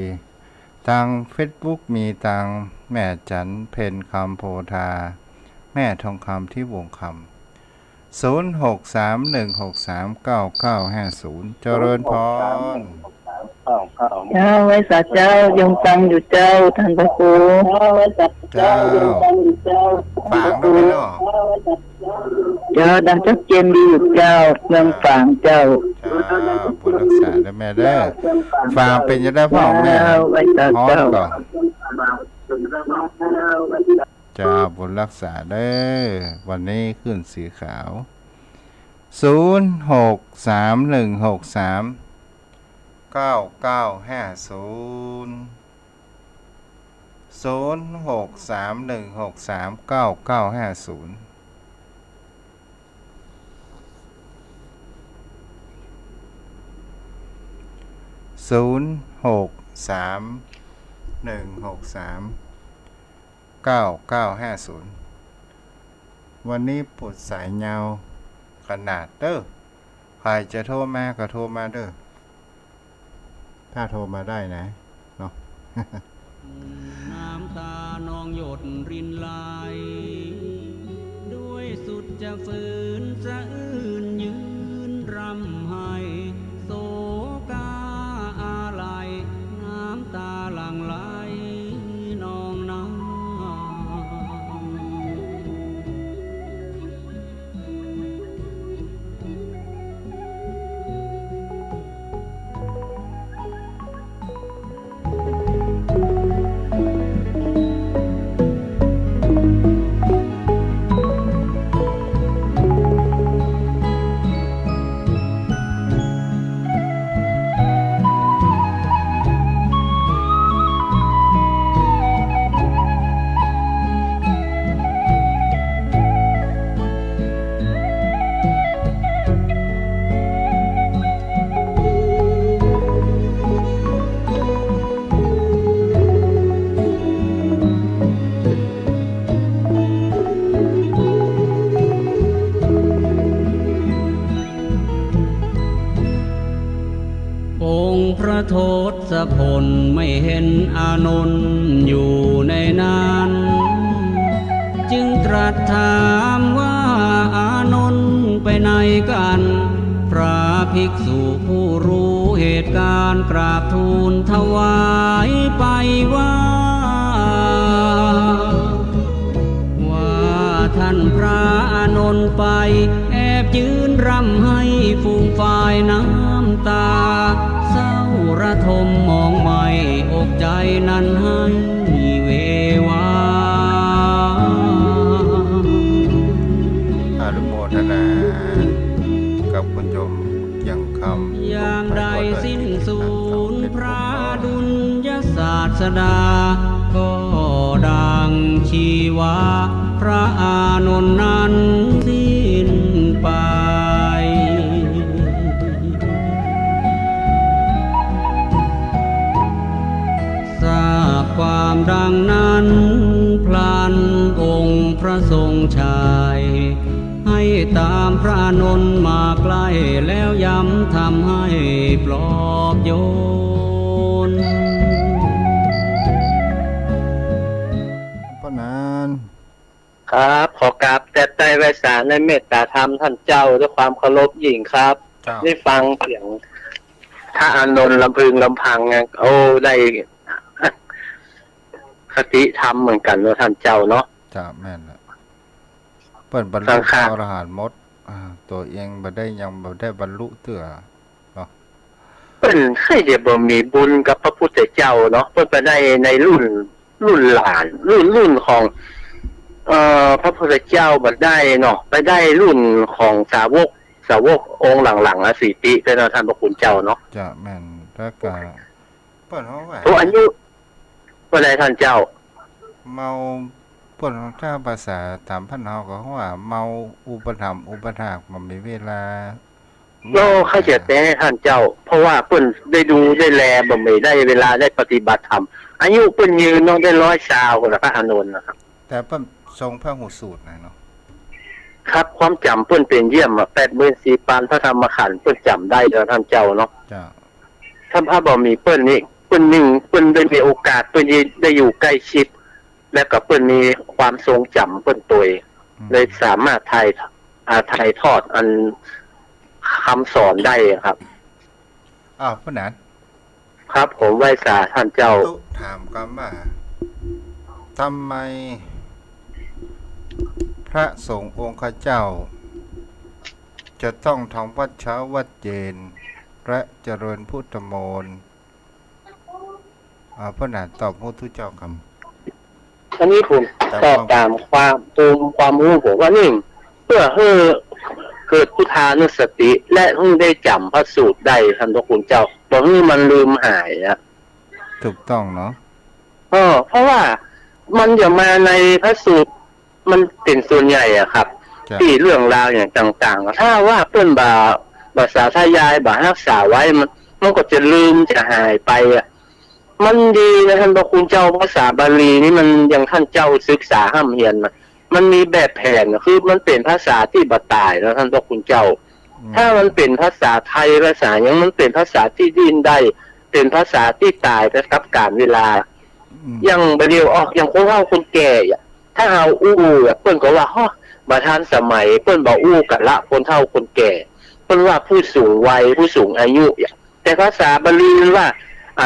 S1: ทาง Facebook มีทางแม่จันเพ็ญคำโพธาแม่ทองคำที่วงคำ0631639950เจริญพร
S3: เจ้าไว้สัตว์เจ้ายังฟังอยู่เจ้าท่านพระครู
S1: เจ้าฟังด้วยเนาะ
S3: เจ้าดังชัดเจนดีอยู่เจ้ายังฟังเจ้า
S1: บุญรักษาได้แม่ได้ฟังเป็นจะได้พ่อแม่ฮ้อนก่อนจะบุญรักษาได้วันนี้ขึ้นสีขาว0631639950 0631639950วันนี้ปุดสายเงาขนาดเด้อใครจะโทรมาก็โทรมาเด้อถ้าโทรมาได้นะเนาะ
S2: น้ำตานองหยดรินไหลด้วยสุดจะฝืนสะอื้นยืนรำไห้โศกาอาลัยน้ำตาหลั่งไหลนองน้ำ พระโทศพลไม่เห็นอานนท์อยู่ในนั้นจึงตรัสถามว่าอานนท์ไปไหนกันพระภิกษุผู้รู้เหตุการณ์กราบทูลถวายไปว่าท่านพระอานนท์ไปแอบยืนรำให้ฟูงฝ่ายน้ำตาเศร้าระทมมองไม่อกใจนั้นให้เววา
S1: อนุโมทนากับคุณโยมยังคำ
S2: อย่างใดสิ้นสูญพระดุลยศาสดาก็ดังชีวาพระอานนท์นั้นสิ้นไปทราบความดังนั้นพลันองค์พระทรงชัยให้ตามพระอานนท์มาใกล้แล้วย้ำทำให้ปลอบโยน
S1: เพราะนั้น
S4: ครับขอกราบแต่ใจไว้สารในเมตตาธรรมท่านเจ้าด้วยความเคารพยิ่งครับได้ฟังเสียงพระอานนท์ลำพึงลำพังโอ้ได้คติธรรมเหมือนกันเนาะท่านเจ้าเนาะ
S1: จ้าแม่นละเปิดบรรลุอรหันต์หมดตัวเองบ่ได้ยังบ่ได้บรรลุเตื้อเนาะ
S4: เพิ่นเคยจะบ่มีบุญกับพระพุทธเจ้าเนาะเพิ่นไปได้ในรุ่นหลานรุ่นของพระพุทธเจ้าบัดได้เนาะไปได้รุ่นของสาวกองค์หลังๆ4 ปีเป็นท่านพระคุณเจ้าเนาะ
S1: จ้ะแม่นแล้วก็เปิ้นเฮาว่า
S4: ตัวอายุบ่ได้ท่านเจ้า
S1: เมาเปิ้นถ้าภาษาตามพันเฮาก็ว่าเมาอุปถัมภ์อุปถากมันมีเวลา
S4: เข้าใจแต่ท่านเจ้าเพราะว่าเปิ้นได้ดูได้แลบ่มีได้เวลาได้ปฏิบัติธรรมอายุเปิ้นยืนเนาะได้100 ชาวแล้วพระอานนท์นะครับ
S1: แต่เปิ้นทรงพระหูสูตรนะเนาะ
S4: ครับความจำเปิ้นเป็นเยี่ยม84,000 ปานพระธรรมขันธ์เปิ้นจำได้แล้วท่านเจ้าเนาะ
S1: จ้ะ
S4: ถ้าพระบ่มีเปิ้นนี่เปิ้นนึงเปิ้นได้มีโอกาสเปิ้นได้อยู่ใกล้ชิดและก็เปิ้นมีความทรงจำเปิ้นตัวเลยสามารถถ่ายทอดอันคำสอนได้ครับ
S1: พ่อนั้น
S4: ครับผมไหว้สาท่านเจ้า
S1: ถามกันว่าทำไมพระสงฆ์องค์ข้าเจ้าจะต้องทำวัดเช้าวัดเย็นและเจริญพุทธมนต์พ่อหนานตอบพุทธเจ้าค
S4: ำอันนี้ผมตอบตามความรู้ผมว่านี่เพื่อให้เกิดพุทธานุสติและให้ได้จำพระสูตรได้ท่านพระคุณเจ้าบอกให้มันลืมหาย
S1: ถูกต้องเนาะ
S4: เพราะว่ามันจะมาในพระสูตรมันเป็นส่วนใหญ่ครับที่เรื่องราวอย่างต่างๆถ้าว่าเปิ้นภาษาทายายรักษาไว้มันก็จะลืมจะหายไปมันดีนะท่านพระคุณเจ้าภาษาบาลีนี่มันยังท่านเจ้าศึกษาห้ามเรียนมันมีแบบแผนคือมันเป็นภาษาที่บ่ตายแล้วท่านพระคุณเจ้าถ้ามันเป็นภาษาไทยภาษายังมันเป็นภาษาที่ดิ้นได้เป็นภาษาที่ตายไปกับกาลเวลายังเดียวออกอย่างคนเฒ่าคนแก่ถ้าเอาอู้เปิ้นก็ว่าบ่ทันสมัยเปิ้นบ่อู้กันละคนเฒ่าคนแก่เปิ้นว่าผู้สูงวัยผู้สูงอายุแต่ภาษาบาลีมันว่า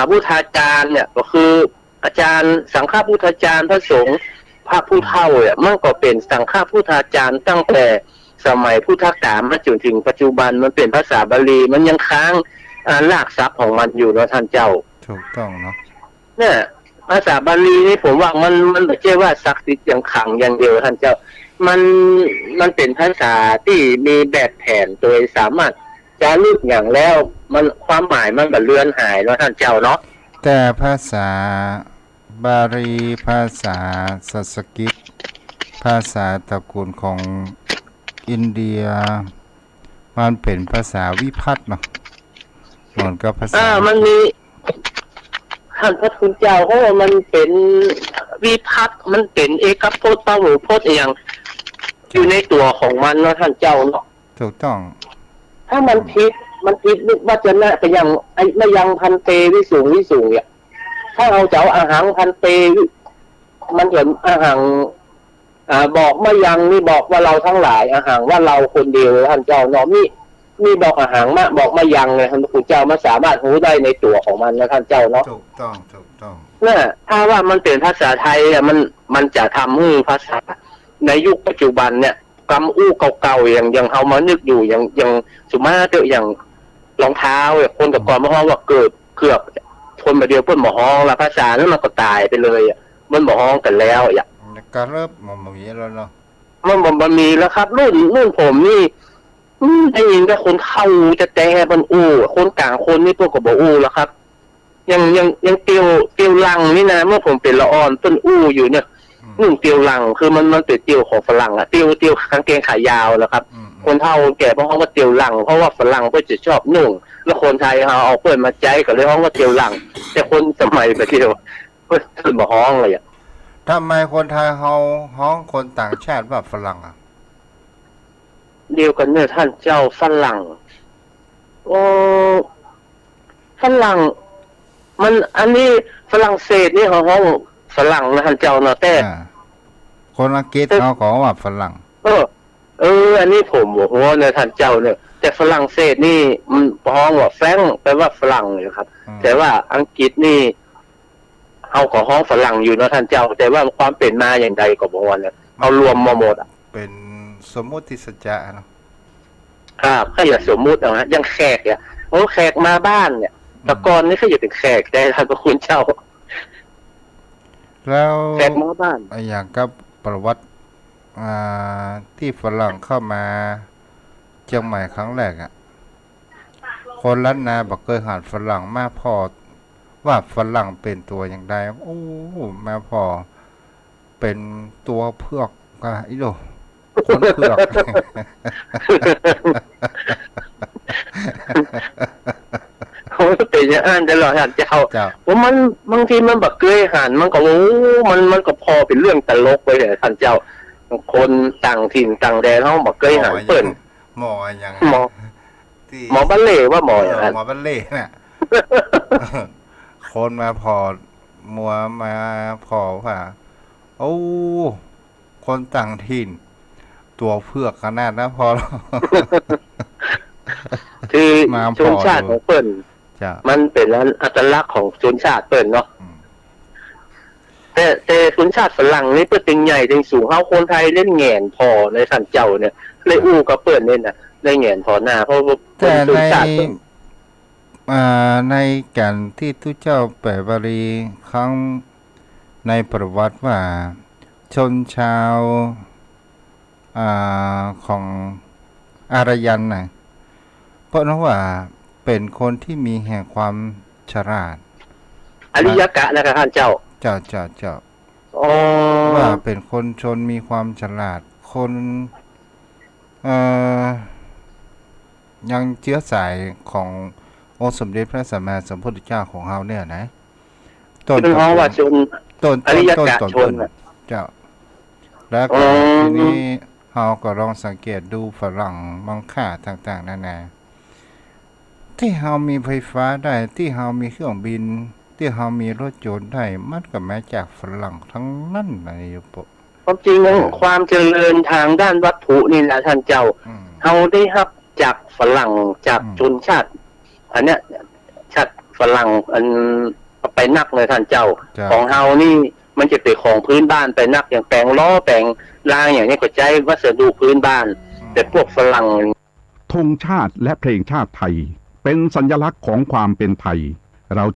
S4: พุทธาจารย์เนี่ยก็คืออาจารย์สังฆพุทธาจารย์พระสงฆ์พระผู้เฒ่ามันก็เป็นสังฆพุทธาจารย์ตั้งแต่สมัยพุทธกาลมาจนถึงปัจจุบันมันเป็นภาษาบาลีมันยังค้างรากศัพท์ของมันอยู่เนาะท่านเจ้า
S1: ถูกต้องเนาะ
S4: เนี่ยภาษาบาลีนี่ผมว่ามันไม่ใช่ว่าศักดิ์สิทธิ์อย่างขังอย่างเดียวท่านเจ้ามันเป็นภาษาที่มีแบบแผนโดยสามารถจะลึกอย่างแล้วมันความหมายมันแบบเลือนหายแล้วท่านเจ้าเนาะ
S1: แต่ภาษาบาลีภาษาสันสกฤตภาษาตระกูลของอินเดียมันเป็นภาษาวิภัตน์เนาะเหมือนกับภาษา
S4: มันมีท่านพระคุณเจ้าเพราะว่ามันเป็นวิภัตน์มันเป็นเอกพจน์พหูพจน์อย่างอยู่ในตัวของมันเนาะท่านเจ้าเนาะ
S1: ถูกต้อง
S4: ถ้ามันผิด มันผิดวัจนะไปยังไอ้ไม่ยังพันเตวิสูงเนี่ยถ้าเราจะเอาอาหารพันเตมันเห็นอาหารบอกไม่ยังนี่บอกว่าเราทั้งหลายอาหารว่าเราคนเดียวท่านเจ้าเนาะมีบอกอาหารมาบอกไม่ยังเลยท่านคุณเจ้ามาสามารถรู้ได้ในตัวของมันนะท่านเจ้าเนาะ
S1: ถูกต้อง
S4: น่ะถ้าว่ามันเป็นภาษาไทยมันจะทำให้ภาษาในยุคปัจจุบันเนี่ยกำอู้เก่าๆอย่างเฮามานึกอยู่อย่างสุมาเตออย่างรองเท้าคนแต่ก่อนมาฮ้องว่าเกิดเกือบคนมาเดียวเพิ่นบ่ฮ้องแล้วภาษานั้นมันก็ตายไปเลยมันบ่ฮ้องกันแล้ว
S1: ก็เริ่มมันมีแล้วเนาะ
S4: มันมีแล้วครับรุ่นผมนี่ได้ยินแต่คนเข้าจะแต่มันอู้คนกลางคนนี่พวกก็บ่อู้แล้วครับยังเตียวลังนี่นะเมื่อผมเป็นละอ่อนต้นอู้อยู่เนี่ยเตียวลังคือมันเป็นเตียวของฝรั่งเตียวกางเกงขายาวแล้วครับคนเฒ่าแก่เพราะว่าเตียวลังเพราะว่าฝรั่งเพิ่นจะชอบนุ่งแล้วคนไทยเอาเพิ่นมาใจก็เลยฮ้องว่าเตียวลังแต่คนสมัยไปเที่ยวเพิ่นบ่ฮ้องเลย
S1: ทำไมคนไทยฮ้องคนต่างชาติว่าฝรั่ง
S4: เดียวกันเนี่ยท่านเจ้าฝรั่งฝรั่งมันอันนี้ฝรั่งเศสนี่ห้องฝรั่งนะท่านเจ้าเนาะแต่
S1: คนอังกฤษเขาขอว่าฝรั่ง
S4: อันนี้ผมบอกว่าเนี่ยท่านเจ้าเนี่ยแต่ฝรั่งเศสนี่มันห้องว่าแฟรงค์แปลว่าฝรั่งเลยครับแต่ว่าอังกฤษนี่เอาขอห้องฝรั่งอยู่นะท่านเจ้าแต่ว่าความเป็นมาอย่างใดก็บอกว่าเนี่ยเอารวมมาหมด
S1: เป็นสมมุติสัจจะเนาะ
S4: ครับถ้าอย่าสมมุตินะยังแขกแขกมาบ้านเนี่ยแต่ก่อนนี่เขาอยู่เป็นแขกได้ท่านพระคุณเจ้า
S1: แล้ว
S4: แขกมาบ้าน
S1: อย่างกับประวัติที่ฝรั่งเข้ามาเชียงใหม่ครั้งแรกคนล้านนาบอกเคยหันฝรั่งมาพอว่าฝรั่งเป็นตัวอย่างใดมาพอเป็นตัวเพือกก็อีโดคนเพือก
S4: เขาเป็นอย่างนั้นตลอดท่านเจ้าว่ามันบางทีมันแบบเคยหันมันก็มันก็พอเป็นเรื่องตลกไปเลยท่านเจ้าคนต่างถิ่นต่างแดนเขาบอกเคยหันเปิ่น
S1: หมออย่าง
S4: หมอบัลเล่ว่าหมออย่างนั้น
S1: หมอบัลเล่น่ะคนมาพอมัวมาพอว่าคนต่างถิ่นตัวเพือกขนาดนะพอ
S4: คือชนชาติของเปิ่นมันเป็นอัตลักษณ์ของชนชาติเปิ่นเนาะแต่ชนชาติฝรั่งนี่เปิ่นเป็นใหญ่เป็นสูงเฮาคนไทยเล่นแหง่นพอในสันเจ้าเนี่ยเลยอู้กับเปิ่นนี่น่ะได้แหง่นพอหน้าเพราะ
S1: แต่ในการที่ทุกเจ้าแปลบาลีครั้งในประวัติว่าชนชาวของอารยันน่ะเพราะว่าเป็นคนที่มีแห่งความฉลาด
S4: อริยกะนะครับท่านเจ้า
S1: ว่าเป็นคนชนมีความฉลาดคนยังเชื้อสายขององค์สมเด็จพระสัมมาสัมพุทธเจ้าของเฮาเนี่ยนะ
S4: ต้นว่าชนอริยกะชน
S1: เจ้าแล้วก็ทีนี้เฮาก็ลองสังเกตดูฝรั่งบางค่าต่างๆนานาที่เฮามีไฟฟ้าได้ที่เฮามีเครื่องบินที่เฮามีรถยนต์ได้มันก็มาจากฝรั่งทั้งนั้นนะอยู่ปะ
S4: ความจริงความเจริญทางด้านวัตถุนี่นะท่านเจ้าเฮาได้รับจากฝรั่งจากชนชาติอันเนี้ยชาติฝรั่งอันไปนักเลยท่านเจ้าของเฮานี่มันจะเป็นของพื้นบ้านไปนักอย่างแปลงล้อแปลงรางอย่างนี้ก็ใช้วัสดุพื้นบ้านแต่พวกฝรั่ง
S5: ธงชาติและเพลงชาติไทยเป็นสัญลักษณ์ของความเป็นไทยเรา